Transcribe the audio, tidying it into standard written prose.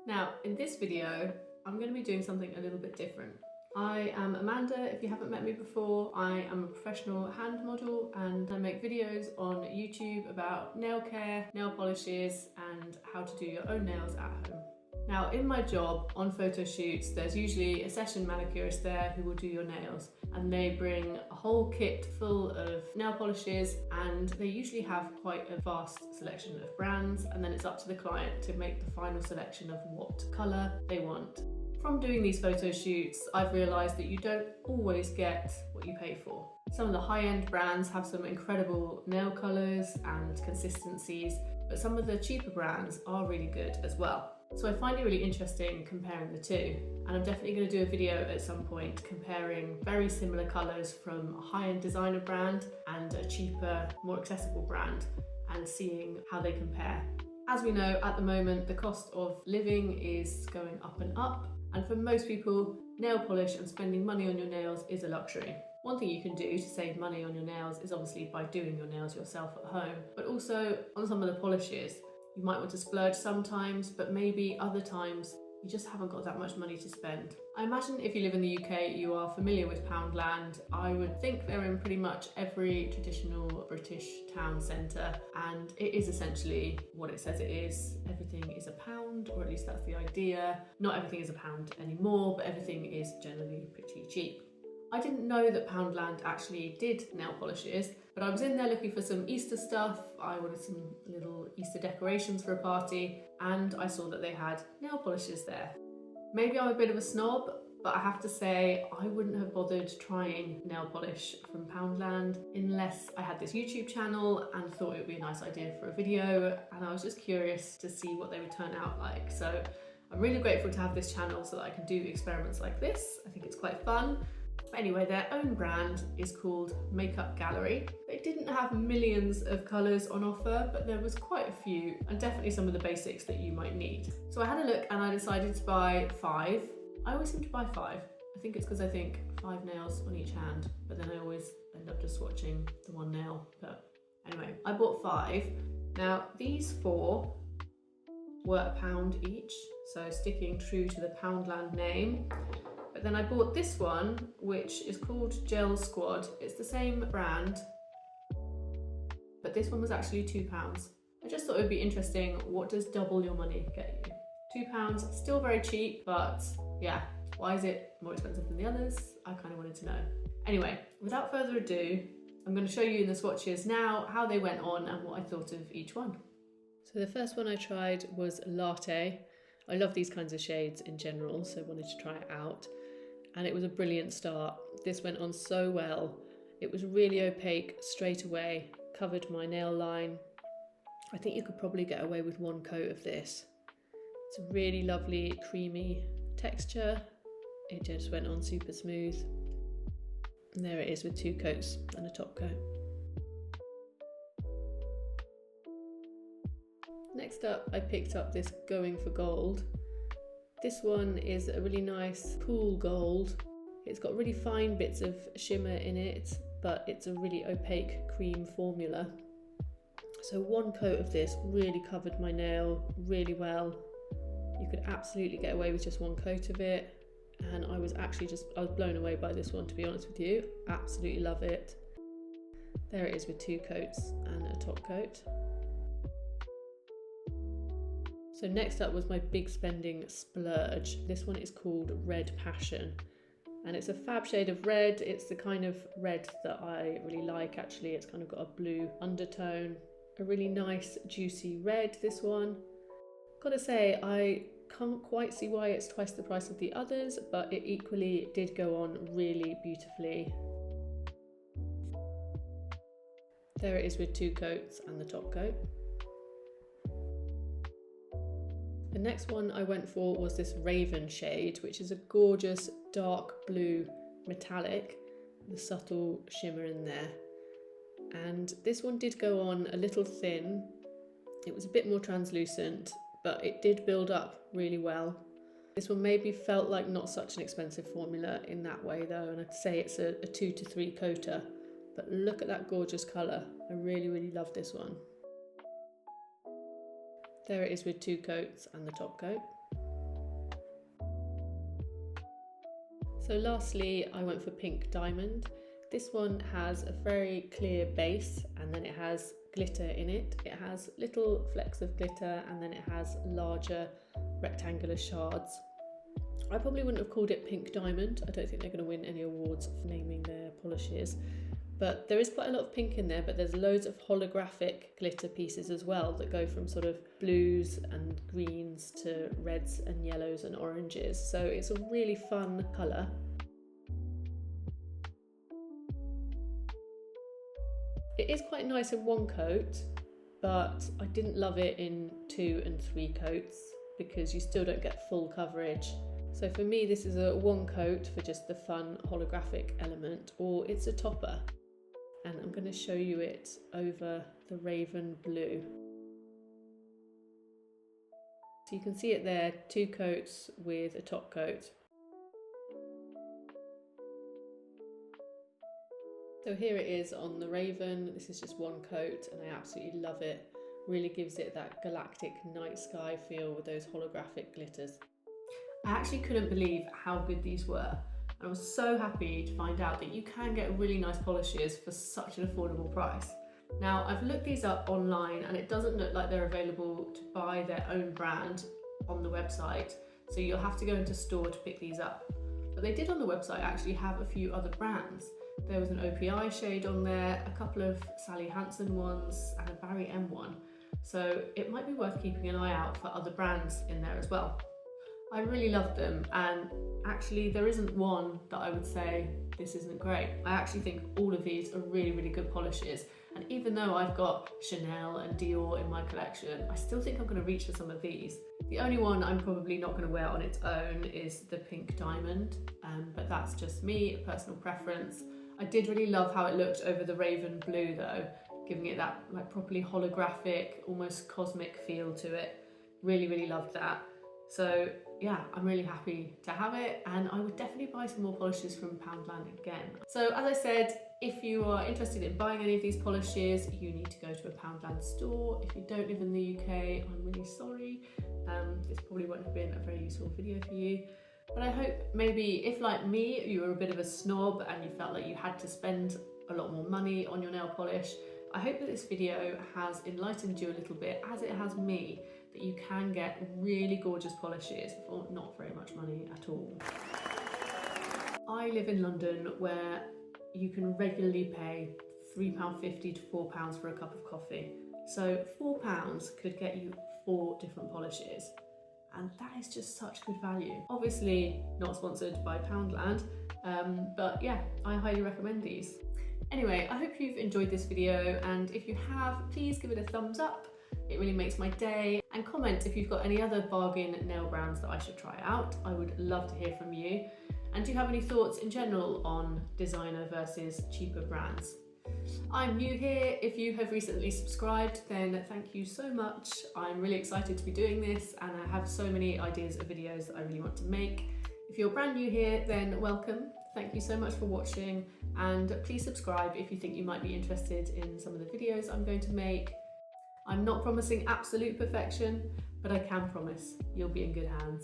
Now, in this video, I'm going to be doing something a little bit different. I am Amanda, if you haven't met me before. I am a professional hand model and I make videos on YouTube about nail care, nail polishes and how to do your own nails at home. Now, in my job on photo shoots, there's usually a session manicurist there who will do your nails, and they bring a whole kit full of nail polishes, and they usually have quite a vast selection of brands, and then it's up to the client to make the final selection of what colour they want. From doing these photo shoots, I've realised that you don't always get what you pay for. Some of the high-end brands have some incredible nail colours and consistencies, but some of the cheaper brands are really good as well. So I find it really interesting comparing the two, and I'm definitely going to do a video at some point comparing very similar colours from a high-end designer brand and a cheaper, more accessible brand, and seeing how they compare. As we know, at the moment the cost of living is going up and up, and for most people, nail polish and spending money on your nails is a luxury. One thing you can do to save money on your nails is obviously by doing your nails yourself at home, but also on some of the polishes. You might want to splurge sometimes, but maybe other times you just haven't got that much money to spend. I imagine if you live in the UK, you are familiar with Poundland. I would think they're in pretty much every traditional British town centre, and it is essentially what it says it is. Everything is a pound, or at least that's the idea. Not everything is a pound anymore, but everything is generally pretty cheap. I didn't know that Poundland actually did nail polishes, but I was in there looking for some Easter stuff. I wanted some little Easter decorations for a party, and I saw that they had nail polishes there. Maybe I'm a bit of a snob, but I have to say I wouldn't have bothered trying nail polish from Poundland unless I had this YouTube channel and thought it would be a nice idea for a video, and I was just curious to see what they would turn out like. So I'm really grateful to have this channel so that I can do experiments like this. I think it's quite fun. But anyway, their own brand is called Makeup Gallery. They didn't have millions of colours on offer, but there was quite a few, and definitely some of the basics that you might need. So I had a look and I decided to buy 5. I always seem to buy 5. I think it's because I think 5 nails on each hand, but then I always end up just swatching the one nail. But anyway, I bought 5. Now these 4 were £1 each, so sticking true to the Poundland name. But then I bought this one, which is called Gel Squad. It's the same brand, but this one was actually £2. I just thought it would be interesting, what does double your money get you? £2, still very cheap, but yeah, why is it more expensive than the others? I kind of wanted to know. Anyway, without further ado, I'm going to show you in the swatches now how they went on and what I thought of each one. So the first one I tried was Latte. I love these kinds of shades in general, so I wanted to try it out. And it was a brilliant start. This went on so well. It was really opaque straight away, covered my nail line. I think you could probably get away with 1 coat of this. It's a really lovely creamy texture. It just went on super smooth. And there it is with 2 coats and a top coat. Next up, I picked up this Going for Gold. This one is a really nice cool gold. It's got really fine bits of shimmer in it, but it's a really opaque cream formula. So 1 coat of this really covered my nail really well. You could absolutely get away with just 1 coat of it, and I was blown away by this one, to be honest with you. Absolutely love it. There it is with 2 coats and a top coat. So next up was my big spending splurge. This one is called Red Passion, and it's a fab shade of red. It's the kind of red that I really like actually. It's kind of got a blue undertone. A really nice juicy red, this one. Gotta say, I can't quite see why it's twice the price of the others, but it equally did go on really beautifully. There it is with 2 coats and the top coat. The next one I went for was this Raven shade, which is a gorgeous dark blue metallic with a subtle shimmer in there. And this one did go on a little thin. It was a bit more translucent, but it did build up really well. This one maybe felt like not such an expensive formula in that way though, and I'd say it's a 2 to 3 coater. But look at that gorgeous colour. I really, really love this one. There it is with 2 coats and the top coat. So lastly, I went for Pink Diamond. This one has a very clear base and then it has glitter in it. It has little flecks of glitter and then it has larger rectangular shards. I probably wouldn't have called it Pink Diamond. I don't think they're going to win any awards for naming their polishes. But there is quite a lot of pink in there, but there's loads of holographic glitter pieces as well that go from sort of blues and greens to reds and yellows and oranges. So it's a really fun colour. It is quite nice in one coat, but I didn't love it in 2 and 3 coats because you still don't get full coverage. So for me, this is a 1 coat for just the fun holographic element, or it's a topper. And I'm going to show you it over the Raven Blue. So you can see it there, 2 coats with a top coat. So here it is on the Raven. This is just 1 coat and I absolutely love it. Really gives it that galactic night sky feel with those holographic glitters. I actually couldn't believe how good these were. I was so happy to find out that you can get really nice polishes for such an affordable price. Now, I've looked these up online and it doesn't look like they're available to buy their own brand on the website, so you'll have to go into store to pick these up. But they did on the website actually have a few other brands. There was an OPI shade on there, a couple of Sally Hansen ones and a Barry M one. So it might be worth keeping an eye out for other brands in there as well. I really loved them, and actually there isn't one that I would say this isn't great. I actually think all of these are really, really good polishes, and even though I've got Chanel and Dior in my collection, I still think I'm going to reach for some of these. The only one I'm probably not going to wear on its own is the Pink Diamond, but that's just me, a personal preference. I did really love how it looked over the Raven Blue though, giving it that like properly holographic, almost cosmic feel to it. Really, really loved that. So yeah, I'm really happy to have it, and I would definitely buy some more polishes from Poundland again. So as I said, if you are interested in buying any of these polishes, you need to go to a Poundland store. If you don't live in the UK, I'm really sorry. This probably won't have been a very useful video for you. But I hope maybe if, like me, you were a bit of a snob and you felt like you had to spend a lot more money on your nail polish, I hope that this video has enlightened you a little bit, as it has me, that you can get really gorgeous polishes for not very much money at all. I live in London where you can regularly pay £3.50 to £4 for a cup of coffee. So £4 could get you 4 different polishes. And that is just such good value. Obviously not sponsored by Poundland, but yeah, I highly recommend these. Anyway, I hope you've enjoyed this video, and if you have, please give it a thumbs up. It really makes my day. And comment if you've got any other bargain nail brands that I should try out. I would love to hear from you. And do you have any thoughts in general on designer versus cheaper brands? I'm new here. If you have recently subscribed, then thank you so much. I'm really excited to be doing this, and I have so many ideas of videos that I really want to make. If you're brand new here, then welcome. Thank you so much for watching, and please subscribe if you think you might be interested in some of the videos I'm going to make. I'm not promising absolute perfection, but I can promise you'll be in good hands.